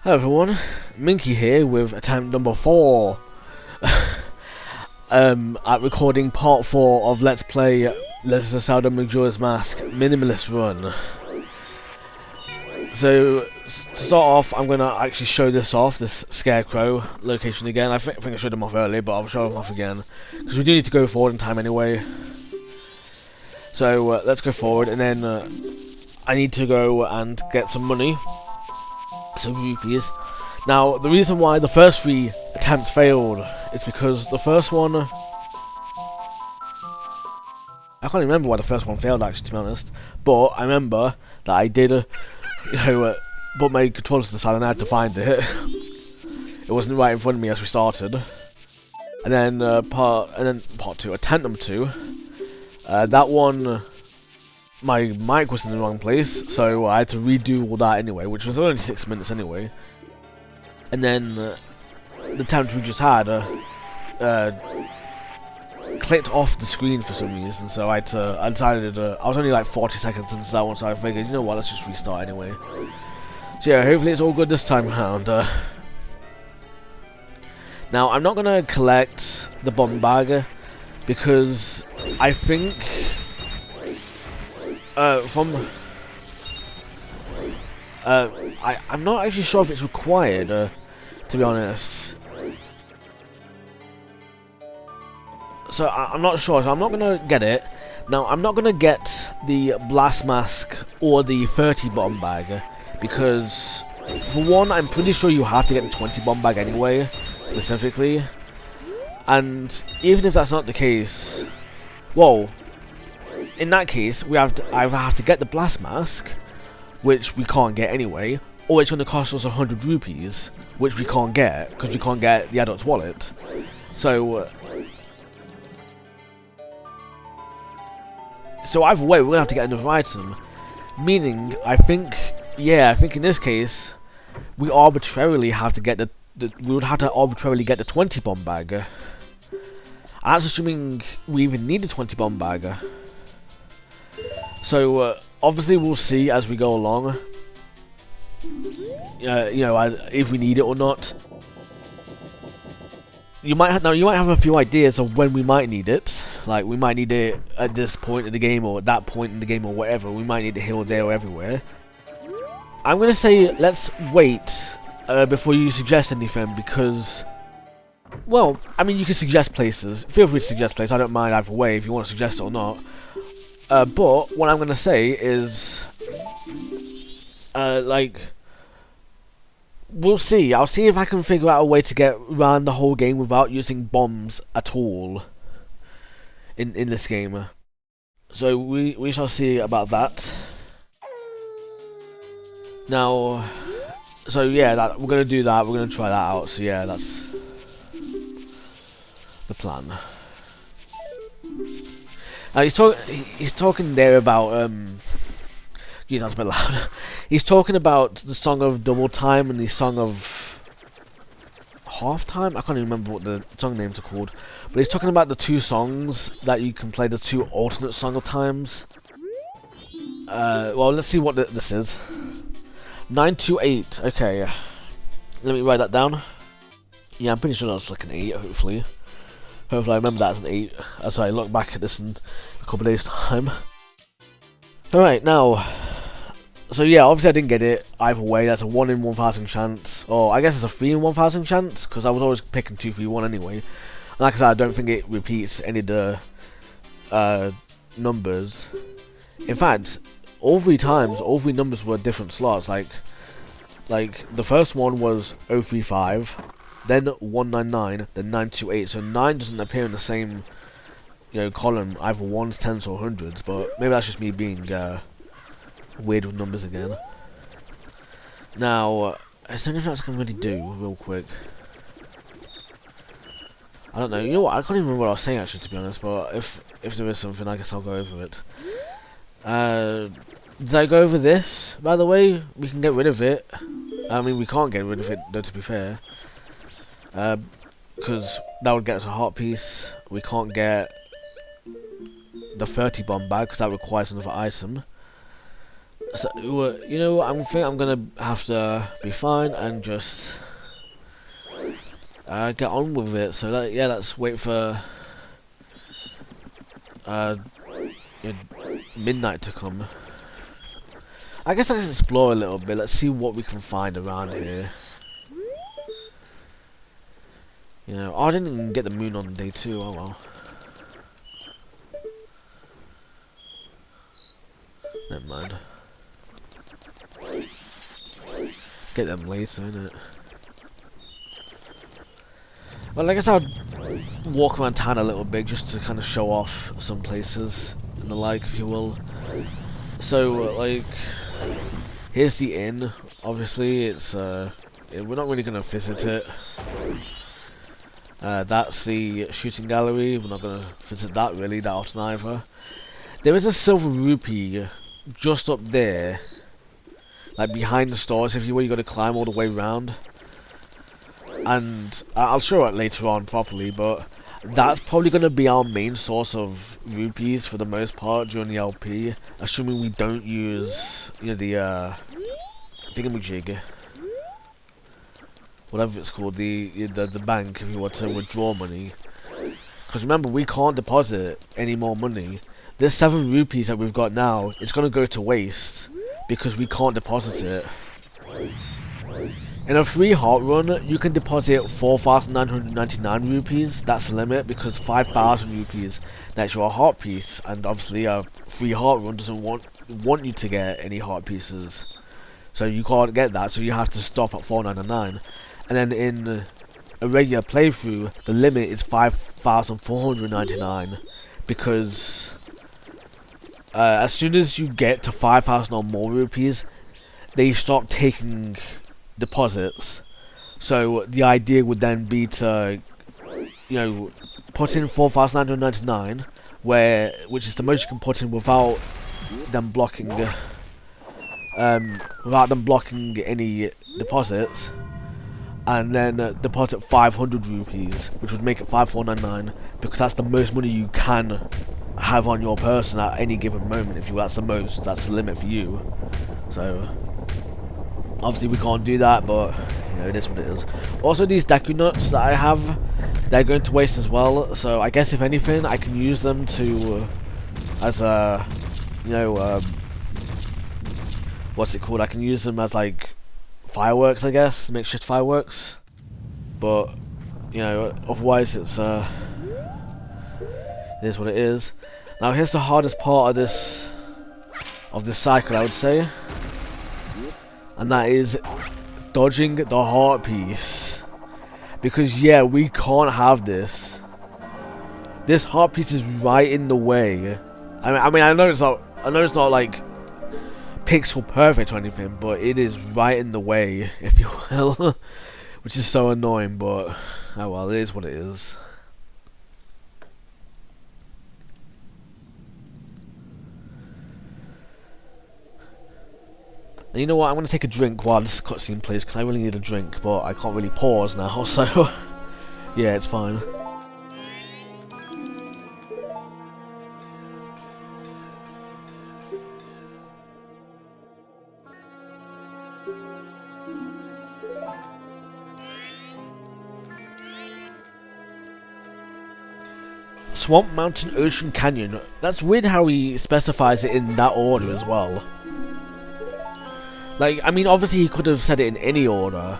Hello everyone, Minkey here with attempt number 4 at recording part 4 of Let's Play Legend of Zelda Majora's Mask Minimalist Run. So, to start off, I'm going to actually show this off, this scarecrow location again. I think I showed them off earlier, but I'll show them off again, because we do need to go forward in time anyway. So, let's go forward, and then I need to go and get some money. Some rupees. Now, the reason why the first 3 attempts failed is because the first one... I can't remember why the first one failed, actually, to be honest. But I remember that I did, put my controller to the side and I had to find it. It wasn't right in front of me as we started. And then part 2, attempt number 2. That one... my mic was in the wrong place, so I had to redo all that anyway, which was only 6 minutes anyway. And then the attempt we just had clicked off the screen for some reason, so I decided I was only like 40 seconds into that one, so I figured, you know what, let's just restart anyway. So yeah, hopefully it's all good this time around. Now, I'm not going to collect the bomb bag, because I think... I'm not actually sure if it's required, to be honest. So I'm not sure, so I'm not gonna get it. Now, I'm not gonna get the blast mask or the 30 bomb bag, because for one, I'm pretty sure you have to get the 20 bomb bag anyway, specifically. And even if that's not the case, well, in that case, we have to either have to get the blast mask, which we can't get anyway, or it's going to cost us 100 rupees, which we can't get because we can't get the adult's wallet. So either way, we're going to have to get another item. Meaning, I think in this case, we arbitrarily have to get we would have to arbitrarily get the 20 bomb bag. That's assuming we even need the 20 bomb bag. So obviously we'll see as we go along, you know, if we need it or not. You might have a few ideas of when we might need it. Like, we might need it at this point in the game, or at that point in the game, or whatever. We might need it here or there or everywhere. I'm gonna say let's wait before you suggest anything, because, well, I mean, you can suggest places. Feel free to suggest places. I don't mind either way if you want to suggest it or not. But what I'm going to say is, like, we'll see. I'll see if I can figure out a way to get around the whole game without using bombs at all in this game. So we shall see about that. Now, so yeah, we're going to do that. We're going to try that out. So yeah, that's the plan. He's talking there about geez, that's a bit loud. He's talking about the song of double time and the song of half time. I can't even remember what the song names are called, but he's talking about the 2 songs that you can play, the 2 alternate song of times. Well, let's see what this is. 928. Okay, let me write that down. Yeah, I'm pretty sure that's like an 8. Hopefully I remember that as an 8 as I look back at this in a couple of days' time. Alright, now, so yeah, obviously I didn't get it either way. That's a 1 in 1,000 chance, or I guess it's a 3 in 1,000 chance, because I was always picking 2, 3, 1 anyway. And like I said, I don't think it repeats any of the numbers. In fact, all 3 times, all 3 numbers were different slots. Like the first one was 035. Then 199, then 928. So 9 doesn't appear in the same, column, either 1s, 10s, or 100s. But maybe that's just me being weird with numbers again. Now, is there anything else I can really do real quick? I don't know. You know what? I can't even remember what I was saying actually, to be honest. But if there is something, I guess I'll go over it. Did I go over this? By the way, we can get rid of it. I mean, we can't get rid of it, though, to be fair. Because that would get us a heart piece. We can't get the 30 bomb bag because that requires another item. So, you know, I think I'm gonna have to be fine and just get on with it. So yeah, let's wait for yeah, midnight to come. I guess let's explore a little bit. Let's see what we can find around here. You know, oh, I didn't even get the moon on day 2. Oh well. Never mind. Get them later, innit? Well, I guess I'll walk around town a little bit just to kind of show off some places and the like, if you will. So, like, here's the inn. Obviously, it's we're not really gonna visit it. That's the shooting gallery. We're not gonna visit that really that often either. There is a silver rupee just up there, like behind the stores, if you will. You got to climb all the way around, and I'll show it later on properly. But that's probably gonna be our main source of rupees for the most part during the LP, assuming we don't use, you know, the thingamajig, whatever it's called, the bank, if you want to withdraw money. Because remember, we can't deposit any more money. This 7 rupees that we've got now, it's going to go to waste because we can't deposit it. In a free heart run, you can deposit 4,999 rupees. That's the limit, because 5,000 rupees, that's your heart piece. And obviously a free heart run doesn't want you to get any heart pieces. So you can't get that, so you have to stop at 499. And then in a regular playthrough, the limit is 5,499, because as soon as you get to 5,000 or more rupees, they stop taking deposits. So the idea would then be to, you know, put in 4,999, which is the most you can put in without them blocking any deposits, and then deposit 500 rupees, which would make it 5,499, because that's the most money you can have on your person at any given moment. If you, that's the limit for you. So obviously we can't do that, but you know, it is what it is. Also, these Deku nuts that I have, they're going to waste as well. So I guess if anything, I can use them to as a, you know, what's it called? I can use them as like fireworks, I guess, makeshift fireworks. But you know, otherwise it's it is what it is. Now here's the hardest part of this cycle, I would say, and that is dodging the heart piece. Because yeah, we can't have this. This heart piece is right in the way. I mean, I know it's not like pixel perfect or anything, but it is right in the way, if you will, which is so annoying. But oh well, it is what it is. And you know what? I'm gonna take a drink while this cutscene plays, because I really need a drink, but I can't really pause now, so yeah, it's fine. Swamp, Mountain, Ocean, Canyon. That's weird how he specifies it in that order as well. Like, I mean, obviously he could have said it in any order,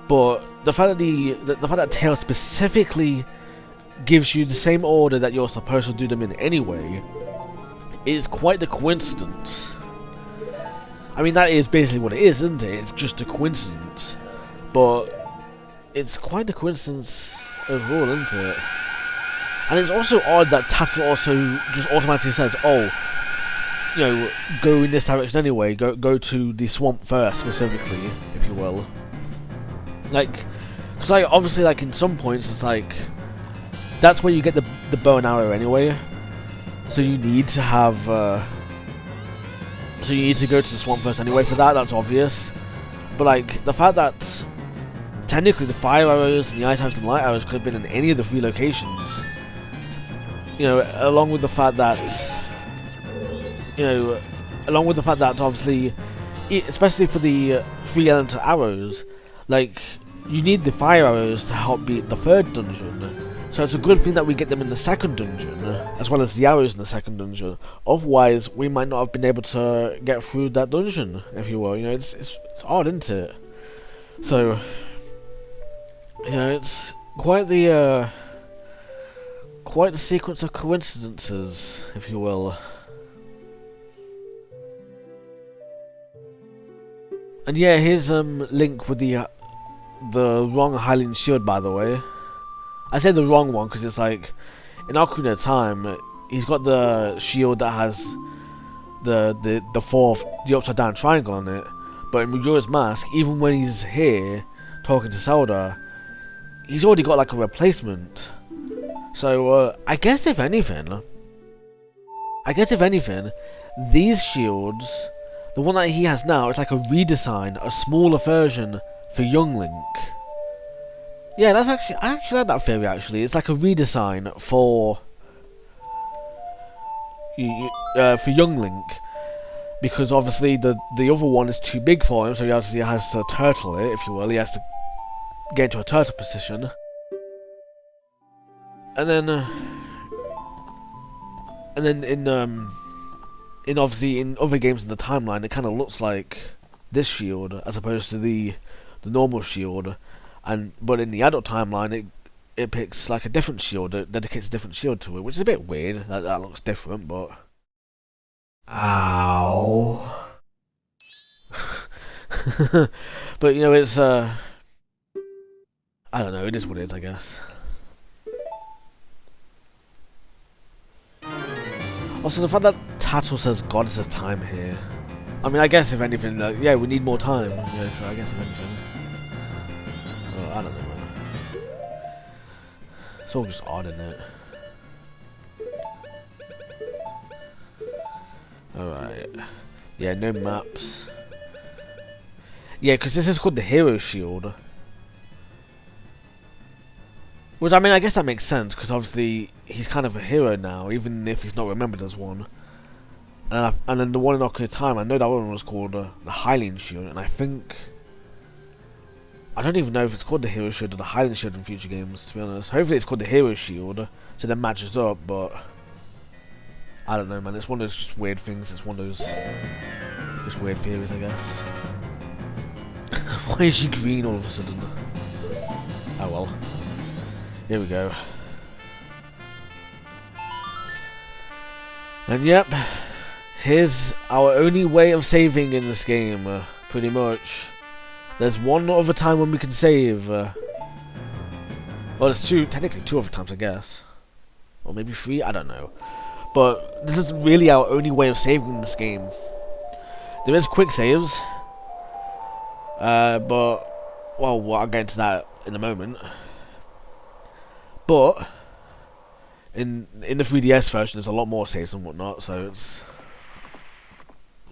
but the fact that TLoZ specifically gives you the same order that you're supposed to do them in anyway is quite the coincidence. I mean, that is basically what it is, isn't it? It's just a coincidence, but it's quite a coincidence overall, isn't it? And it's also odd that Taurmega also just automatically says, oh, you know, go in this direction anyway, go to the swamp first, specifically, if you will. Like, because like, obviously, like, in some points, it's like, that's where you get the bow and arrow anyway, so you need to have, so you need to go to the swamp first anyway for that, that's obvious. But like, the fact that, technically, the fire arrows and the ice arrows and light arrows could have been in any of the 3 locations, you know, along with the fact that, you know, along with the fact that obviously, especially for the 3 element arrows, like, you need the fire arrows to help beat the 3rd dungeon. So it's a good thing that we get them in the 2nd dungeon, as well as the arrows in the 2nd dungeon. Otherwise, we might not have been able to get through that dungeon, if you will. You know, it's odd, isn't it? So, you know, it's quite the sequence of coincidences, if you will. And yeah, here's Link with the wrong Hylian shield, by the way. I say the wrong one because it's like, in Ocarina of Time, he's got the shield that has the upside down triangle on it. But in Majora's Mask, even when he's here talking to Zelda, he's already got like a replacement. So I guess if anything, these shields, the one that he has now, is like a redesign, a smaller version for young Link. Yeah, I actually like that theory. Actually, it's like a redesign for young Link, because obviously the other one is too big for him, so he obviously has to turtle it, if you will. He has to get into a turtle position, and then in obviously in other games in the timeline, it kind of looks like this shield as opposed to the normal shield. But in the adult timeline, it picks like a different shield, it dedicates a different shield to it, which is a bit weird. That looks different, but ow. But you know, it's I don't know. It is what it is, I guess. Also, the fact that Tattle says God says time here. I mean, I guess if anything, yeah, we need more time. Yeah, so I guess if anything. I don't know, man. It's all just odd, isn't it? Alright. Yeah, no maps. Yeah, because this is called the Hero Shield. Which, I mean, I guess that makes sense, because obviously he's kind of a hero now, even if he's not remembered as one. And then the one in Ocarina of Time, I know that one was called the Hylian Shield, and I think... I don't even know if it's called the Hero Shield or the Hylian Shield in future games, to be honest. Hopefully it's called the Hero Shield, so that matches up, but... I don't know, man. It's one of those just weird things. It's one of those... just weird theories, I guess. Why is she green all of a sudden? Oh well. Here we go. And yep, here's our only way of saving in this game, pretty much. There's one other time when we can save. Well, there's technically two other times, I guess. Or maybe 3, I don't know. But this is really our only way of saving in this game. There is quick saves. But, well, I'll get into that in a moment. But in the 3DS version, there's a lot more saves and whatnot, so it's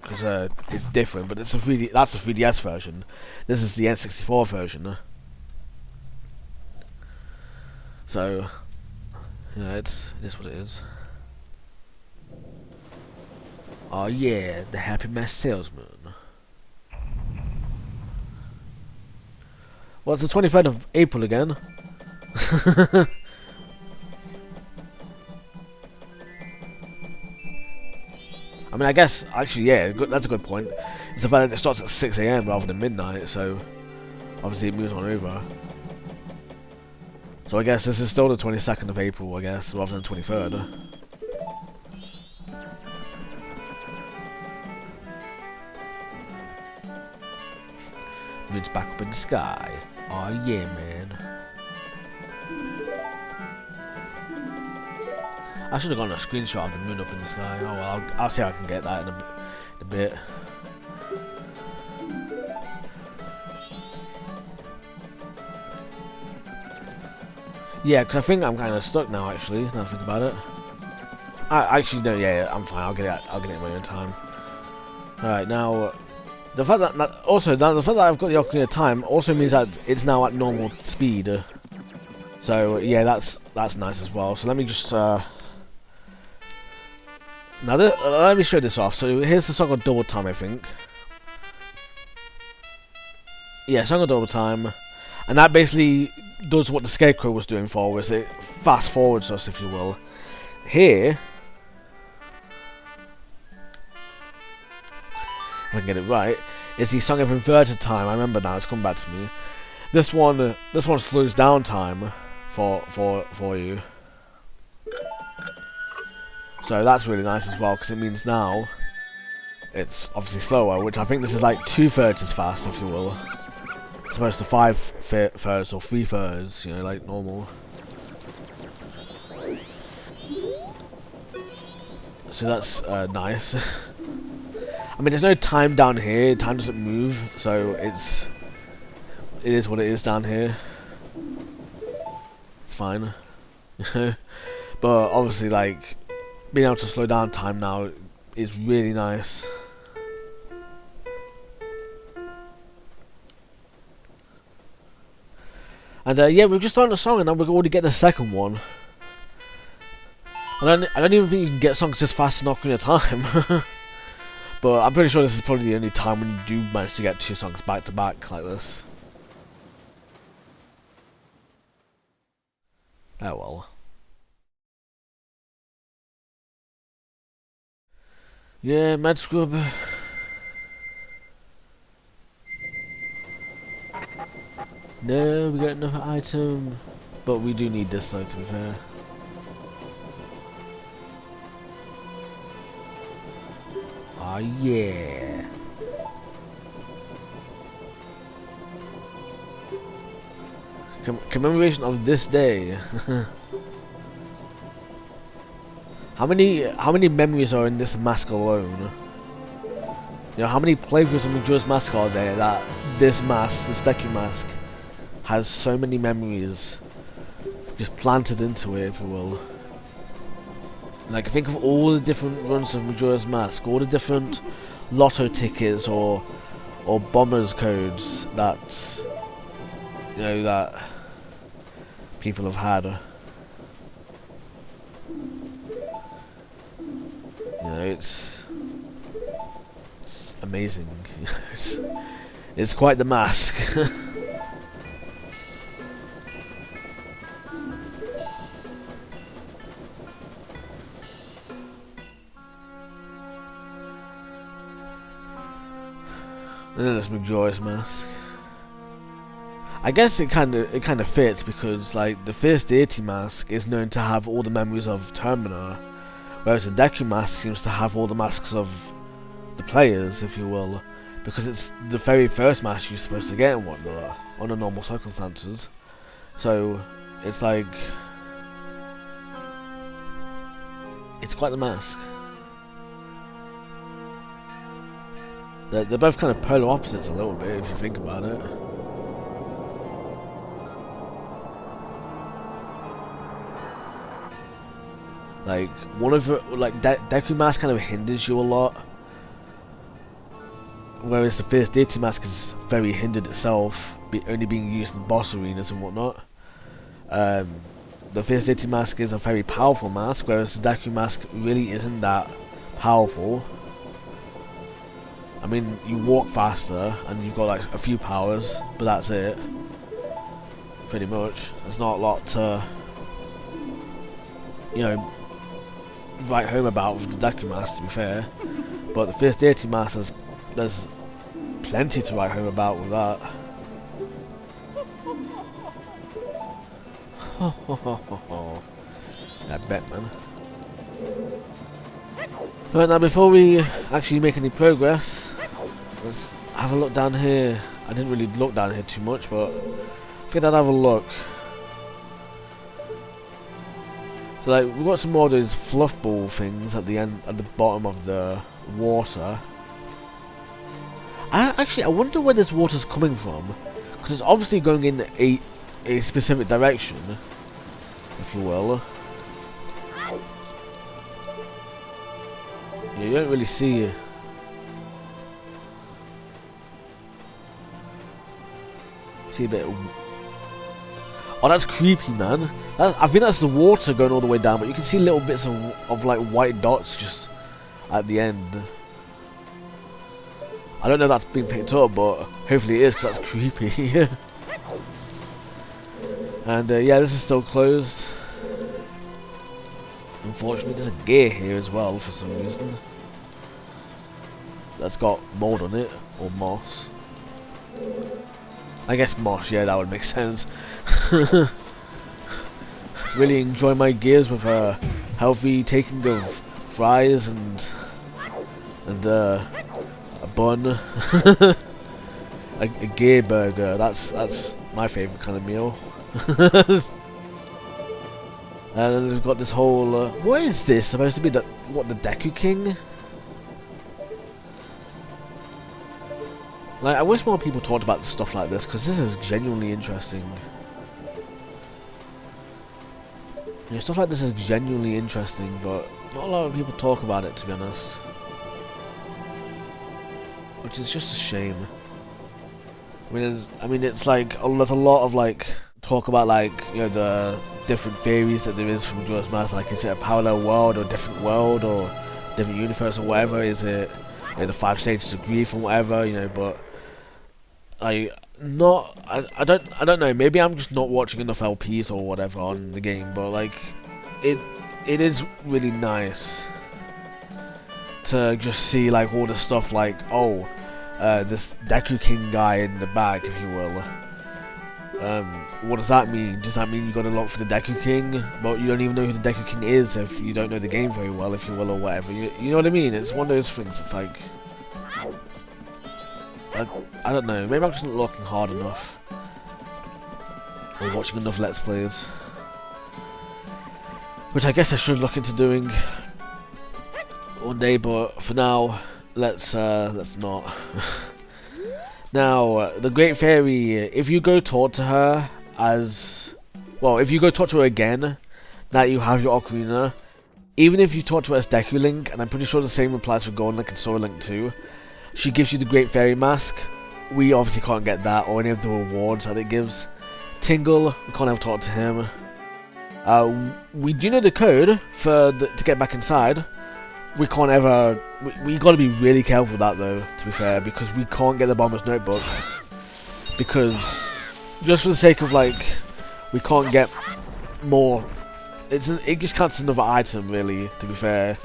because it's different. But that's the 3DS version. This is the N64 version. So yeah, it is what it is. Oh yeah, the Happy Mask Salesman. Well, it's the 23rd of April again. I mean, I guess, actually, yeah, that's a good point. It's the fact that it starts at 6 AM rather than midnight, so obviously it moves on over. So I guess this is still the 22nd of April, I guess, rather than 23rd. Moon's back up in the sky. Oh yeah, man. I should have gotten a screenshot of the moon up in the sky. Oh well, I'll see how I can get that in a bit. Yeah, because I think I'm kind of stuck now. Actually, now I think about it. I actually no, yeah, I'm fine. I'll get it in my own time. All right, now the fact that the fact that I've got the Ocarina of Time also means that it's now at normal speed. So yeah, that's nice as well. So let me just. Now, let me show this off. So here's the song of Double Time, I think. Yeah, song of Double Time, and that basically does what the Scarecrow was doing for us. It fast forwards us, if you will. Here, if I can get it right, is the song of Inverted Time. I remember now; it's come back to me. This one slows down time for you. So that's really nice as well, because it means now it's obviously slower, which I think this is like 2/3 as fast, if you will, as opposed to 5/3 or 3/3, you know, like normal. So that's nice. I mean, there's no time down here. Time doesn't move, so it is what it is down here. It's fine, you know. But obviously, like, being able to slow down time now is really nice. And yeah, we've just started a song, and now we're already getting the second one. I don't even think you can get songs this fast in Ocarina of Time. But I'm pretty sure this is probably the only time when you do manage to get 2 songs back to back like this. Oh well. Yeah, Mad Scrub. No, we got another item. But we do need this though, to be fair. Oh yeah. Commemoration of this day. How many memories are in this mask alone? You know, how many playthroughs of Majora's Mask are there that this Deku mask, has so many memories just planted into it, if you will. Like, think of all the different runs of Majora's Mask, all the different lotto tickets or bombers codes that, you know, that people have had. You know, it's amazing. It's quite the mask. And then there's Majora's Mask. I guess it kind of fits, because like the first deity mask is known to have all the memories of Termina, whereas the Deku mask seems to have all the masks of the players, if you will, because it's the very first mask you're supposed to get and whatnot under normal circumstances. So it's like, it's quite the mask. They're both kind of polar opposites a little bit, if you think about it. Like, one of the, like, Deku mask kind of hinders you a lot, whereas the first deity mask is very hindered itself, only being used in boss arenas and whatnot. The first deity mask is a very powerful mask, whereas the Deku mask really isn't that powerful. I mean, you walk faster, and you've got like a few powers, but that's it. Pretty much. There's not a lot to, you know, write home about with the Deku mask, to be fair. But the first deity mask, there's plenty to write home about with that. I bet, man. Right, now before we actually make any progress, let's have a look down here. I didn't really look down here too much, but I figured I'd have a look. So like, we've got some more of those fluff ball things at the end, at the bottom of the water. I wonder where this water's coming from, because it's obviously going in a specific direction, if you will. Yeah, you don't really see a bit of, oh, that's creepy, man. I think that's the water going all the way down, but you can see little bits of like white dots just at the end. I don't know if that's been picked up, but hopefully it is, because that's creepy. And yeah, this is still closed. Unfortunately, there's a gear here as well for some reason. That's got mold on it, or moss. I guess moss, yeah, that would make sense. Really enjoy my gears with a healthy taking of fries and a bun. a gear burger, that's my favourite kind of meal. And then we've got this whole what is this supposed to be, the Deku King? Like, I wish more people talked about stuff like this, because this is genuinely interesting. You know, stuff like this is genuinely interesting, but not a lot of people talk about it, to be honest. Which is just a shame. I mean, it's like there's a lot of like talk about, like, you know, the different theories that there is from Majora's Mask. Like, is it a parallel world, or a different world, or different universe, or whatever? Is it, you know, the 5 stages of grief, or whatever? You know, but I don't know. Maybe I'm just not watching enough LPs or whatever on the game. But like, it is really nice to just see like all the stuff, like, oh, this Deku King guy in the back, if you will. What does that mean? Does that mean you got to look for the Deku King, but you don't even know who the Deku King is if you don't know the game very well, if you will, or whatever? You know what I mean? It's one of those things. It's like, I don't know. Maybe I'm just not looking hard enough, or watching enough Let's Plays, which I guess I should look into doing one day. But for now, let's not. Now, the Great Fairy, if you go talk to her if you go talk to her again, now you have your Ocarina, even if you talk to her as Deku Link, and I'm pretty sure the same applies for Golden Link and Sora Link too, she gives you the Great Fairy Mask. We obviously can't get that, or any of the rewards that it gives. Tingle, we can't ever talk to him. We do know the code to get back inside. We can't ever. We gotta be really careful with that though, to be fair, because we can't get the Bomber's Notebook. Because, just for the sake of like, we can't get more. It just counts as another item, really, to be fair.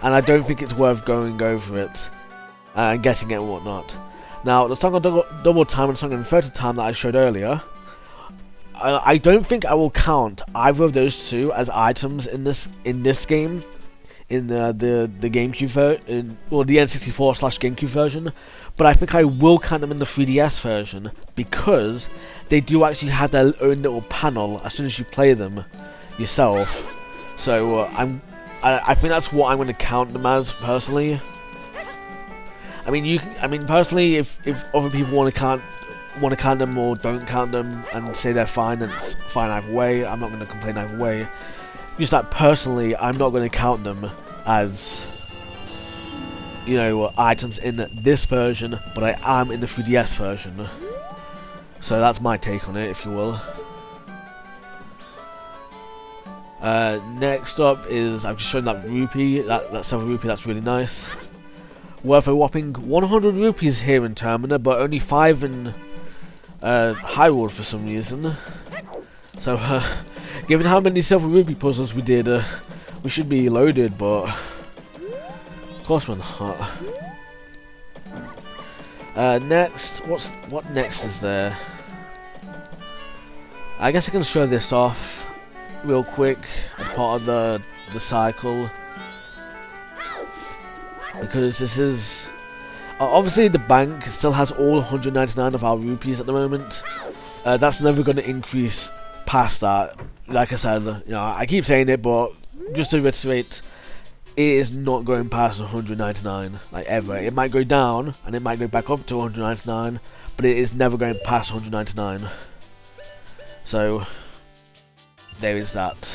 And I don't think it's worth going over it and getting it and whatnot. Now, the song on double time and the song on 30 time that I showed earlier, I don't think I will count either of those two as items in this game. In the GameCube version, or the N64/GameCube version, but I think I will count them in the 3DS version, because they do actually have their own little panel as soon as you play them yourself. So I think that's what I'm going to count them as personally. I mean, personally, if other people want to count them or don't count them and say they're fine, then it's fine either way. I'm not going to complain either way. Just that personally, I'm not going to count them as, you know, items in this version, but I am in the 3DS version. So that's my take on it, if you will. Next up is, I've just shown that rupee, that silver rupee, that's really nice. Worth a whopping 100 rupees here in Termina, but only 5 in Hyrule for some reason. So, given how many silver rupee puzzles we did, we should be loaded, but of course we're not. Next, what next is there? I guess I can show this off real quick as part of the cycle, because this is obviously the bank still has all 199 of our rupees at the moment. That's never going to increase past that. Like I said, you know, I keep saying it, but just to reiterate, it is not going past 199, like, ever. It might go down, and it might go back up to 199, but it is never going past 199. So, there is that.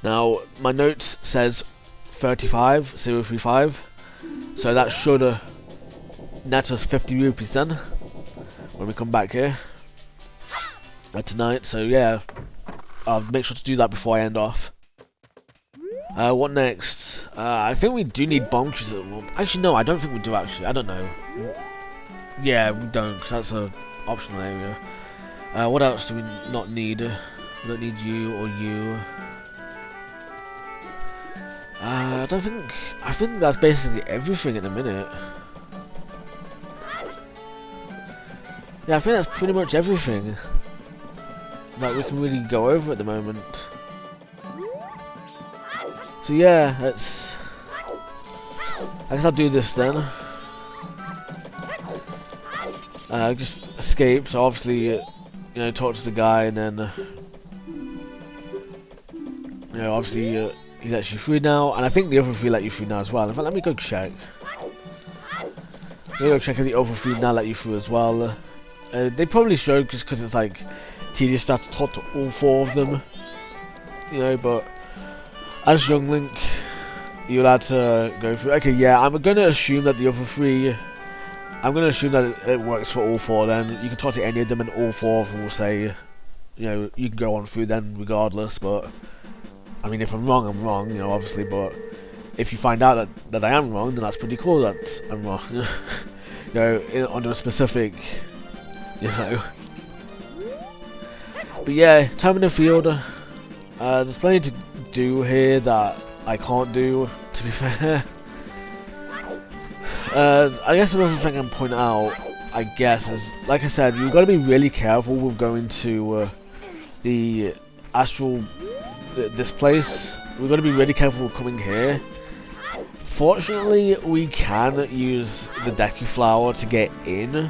Now, my note says 35035, so that should net us 50 rupees then, when we come back here. Tonight, so yeah, I'll make sure to do that before I end off. What next? I think we do need bomb trees. Actually, no, I don't think we do. Actually, I don't know. Yeah, we don't, because that's a optional area. What else do we not need? We don't need you or you. I don't think. I think that's basically everything at the minute. Yeah, I think that's pretty much everything that we can really go over at the moment. So yeah, let's. I guess I'll do this then. Just escape. So obviously, you know, talk to the guy, and then you know, obviously he lets you through now, and I think the other three let you through now as well. In fact, let me go check. Let me go check if the other three now let you through as well. They probably should, just because it's like tedious to have to talk to all four of them, you know. But as young Link, you're allowed to go through. Okay, yeah, I'm gonna assume that the other three. I'm gonna assume that it works for all four. Then you can talk to any of them, and all four of them will say, you know, you can go on through then regardless. But I mean, if I'm wrong, I'm wrong, you know, obviously. But if you find out that I am wrong, then that's pretty cool that I'm wrong. You know, under a specific. You know. But yeah, Termina Field. There's plenty to do here that I can't do, to be fair. I guess another thing I can point out, I guess, is, like I said, you've got to be really careful with going to the astral, this place. We've got to be really careful with coming here. Fortunately, we can use the Deku Flower to get in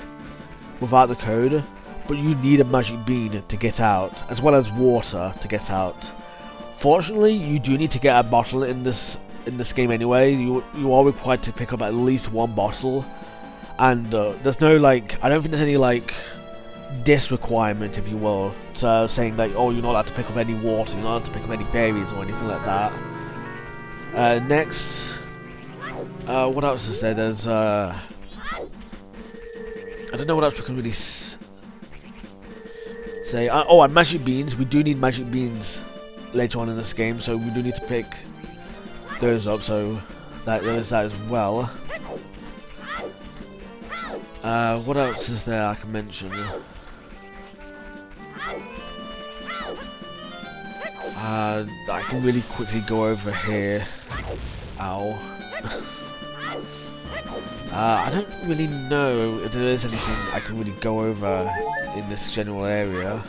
without the code, but you need a magic bean to get out, as well as water to get out. Fortunately, you do need to get a bottle in this game anyway. You are required to pick up at least one bottle, and there's no like, I don't think there's any like dis requirement, if you will, saying like, oh, you're not allowed to pick up any water, you're not allowed to pick up any fairies or anything like that. Next, what else is there? There's I don't know what else we can really say. Oh, and magic beans. We do need magic beans later on in this game, so we do need to pick those up. So there's that as well. What else is there I can mention? I can really quickly go over here. Ow. I don't really know if there is anything I can really go over in this general area.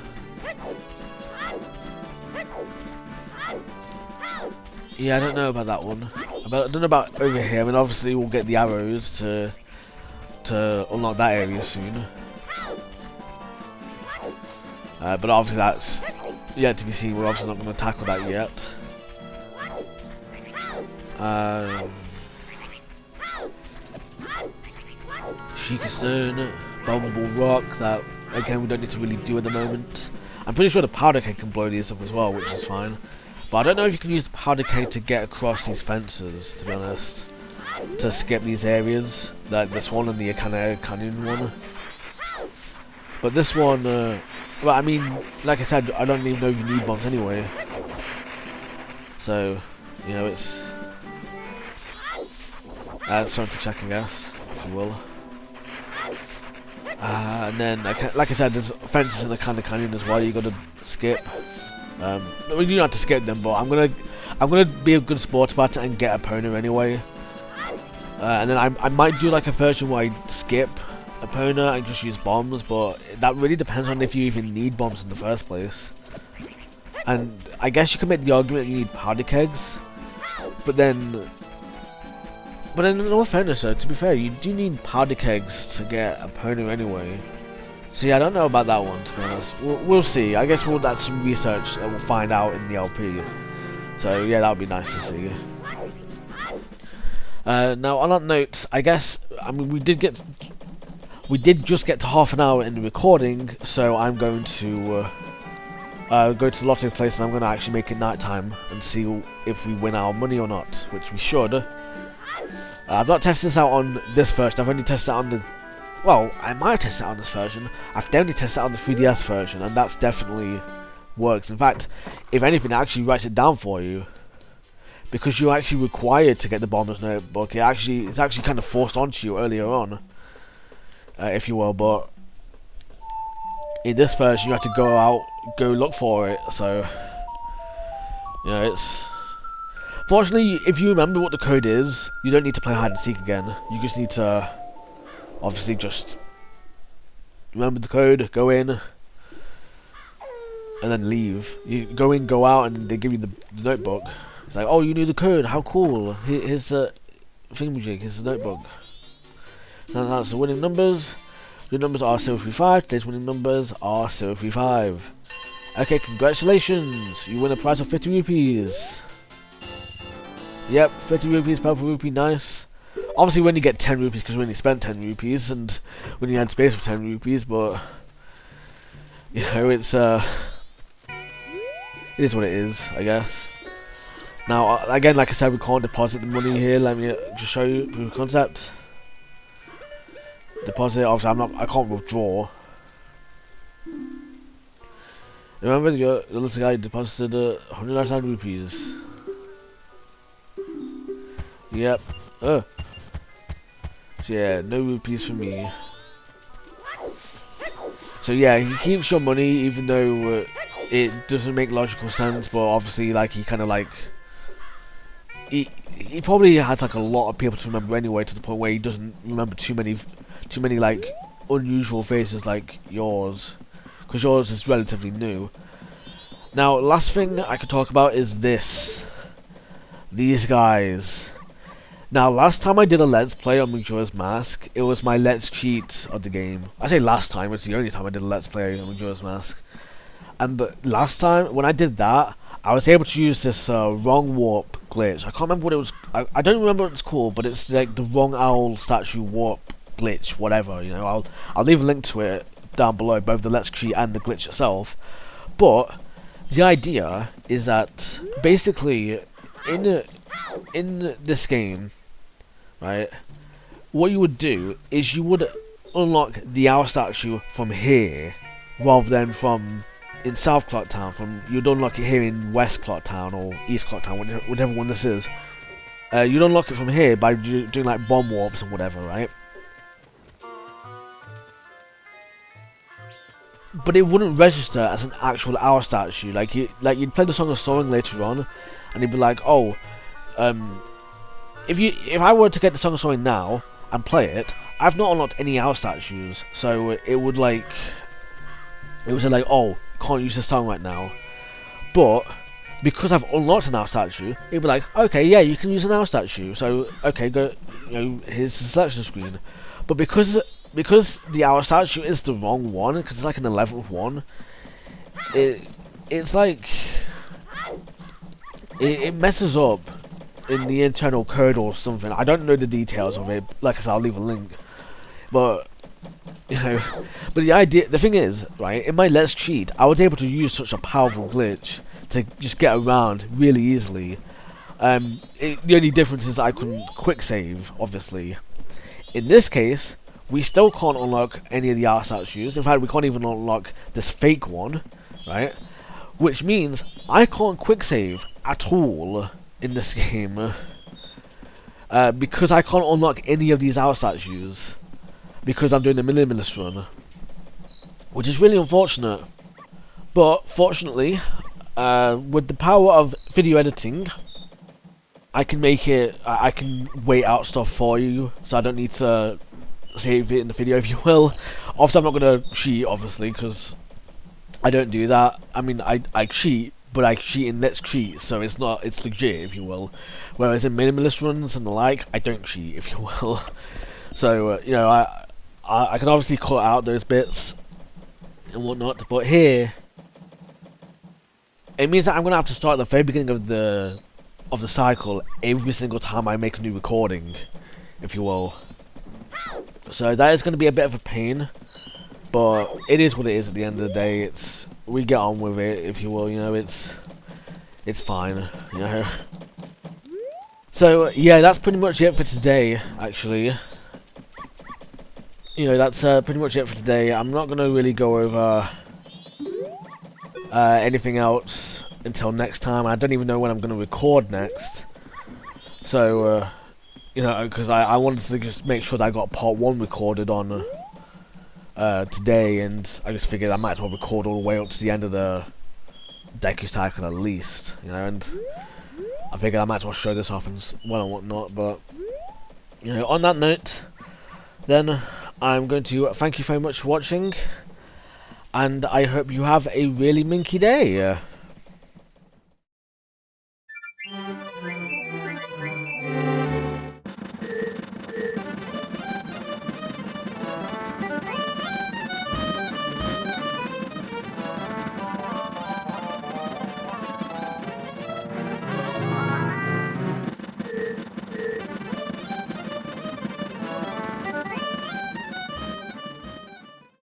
Yeah, I don't know about that one. I don't know about over here. I mean, obviously we'll get the arrows to unlock that area soon. But obviously that's yet to be seen. We're obviously not going to tackle that yet. Sheikah Stone, Bumble Rock, that again we don't need to really do at the moment. I'm pretty sure the powder cake can blow these up as well, which is fine. But I don't know if you can use the powder cake to get across these fences, to be honest. To skip these areas, like this one and the Canyon one. But this one, well, I mean, like I said, I don't even know if you need bombs anyway. So, you know, it's something to check, I guess, if you will. And then, like I said, there's fences in the Canyon as well. You got to skip. Well, you don't have to skip them, but I'm gonna be a good sport about it and get Epona anyway. And then I might do like a version where I skip Epona and just use bombs, but that really depends on if you even need bombs in the first place. And I guess you can make the argument that you need powder kegs, but then in all fairness, though, to be fair, you do need powder kegs to get Epona anyway. So yeah, I don't know about that one, to be honest. We'll see. I guess we'll that's some research that we'll find out in the LP. So yeah, that would be nice to see. Now on that note, I guess, I mean, we did just get to half an hour in the recording, so I'm going to go to the lottery place and I'm going to actually make it night time and see if we win our money or not, which we should. I've not tested this out on this version. I've only tested it on the... Well, I might have tested it on this version. I've definitely tested it on the 3DS version, and that's definitely works. In fact, if anything, it actually writes it down for you. because you're actually required to get the bomber's notebook. It's actually kind of forced onto you earlier on, if you will. But in this version, you have to go look for it. So it's. Fortunately, if you remember what the code is, you don't need to play hide and seek again. You just need to, obviously, just remember the code, go in, and then leave. You go in, go out, and they give you the notebook. It's like, oh, you knew the code, how cool. Here's the thingamajig, here's the notebook. Now that's the winning numbers. Your numbers are 035, today's winning numbers are 035. Okay, congratulations, you win a prize of 50 rupees. Yep, 50 rupees, purple rupee, nice. Obviously when you get 10 rupees, because we only spent 10 rupees, and when you had space for 10 rupees, but, you know, it is what it is, I guess. Now, again, like I said, we can't deposit the money here. Let me just show you proof of concept. Deposit, obviously I can't withdraw. Remember, the little guy deposited 199 rupees. Yep. So yeah, no rupees for me. So yeah, he keeps your money even though it doesn't make logical sense, but obviously like he kind of like he probably has like a lot of people to remember anyway, to the point where he doesn't remember too many like unusual faces like yours, because yours is relatively new. Now, last thing I could talk about is these guys. Now, last time I did a Let's Play on Majora's Mask, it was my Let's Cheat of the game. I say last time, it's the only time I did a Let's Play on Majora's Mask. And last time, when I did that, I was able to use this wrong warp glitch. I can't remember what it was. I don't remember what it's called, but it's like the wrong owl statue warp glitch, whatever. You know, I'll leave a link to it down below, both the Let's Cheat and the glitch itself. But the idea is that basically in this game, right, what you would do is you would unlock the owl statue from here rather than from in South Clock Town. You'd unlock it here in West Clock Town or East Clock Town, whatever one this is. You'd unlock it from here by doing like bomb warps and whatever, right? But it wouldn't register as an actual owl statue. Like you'd play the Song of Soaring later on, and you'd be like, oh, if I were to get the Song of Soaring now and play it, I've not unlocked any owl statues, so it would say like, oh, can't use this song right now. But because I've unlocked an owl statue, it'd be like, okay, yeah, you can use an owl statue. So okay, go, here's the selection screen. But because the owl statue is the wrong one, because it's like an 11th one, it's like it messes up in the internal code or something. I don't know the details of it. Like I said, I'll leave a link. But but the thing is, right, in my Let's Cheat, I was able to use such a powerful glitch to just get around really easily. The only difference is I couldn't quick save, obviously. In this case, we still can't unlock any of the art statues. In fact, we can't even unlock this fake one, right? Which means I can't quick save at all in this game, because I can't unlock any of these art statues, because I'm doing the Minimalist Run, which is really unfortunate. But fortunately, with the power of video editing, I can make it. I can wait out stuff for you, so I don't need to save it in the video, if you will. Obviously, I'm not going to cheat, obviously, because I don't do that. I mean, I cheat, but I cheat in Let's Cheat, so it's legit, if you will. Whereas in Minimalist Runs and the like, I don't cheat, if you will. So, I can obviously cut out those bits and whatnot, but here, it means that I'm going to have to start at the very beginning of the cycle every single time I make a new recording, if you will. So that is going to be a bit of a pain, but it is what it is at the end of the day. We get on with it, if you will. It's fine, So yeah, that's pretty much it for today. Actually, that's pretty much it for today. I'm not going to really go over anything else until next time. I don't even know when I'm going to record next. So, you know, because I wanted to just make sure that I got part 1 recorded on today, and I just figured I might as well record all the way up to the end of the Deku Cycle at least, you know, and I figured I might as well show this off and whatnot, but, you know, on that note, then, I'm going to thank you very much for watching, and I hope you have a really minky day.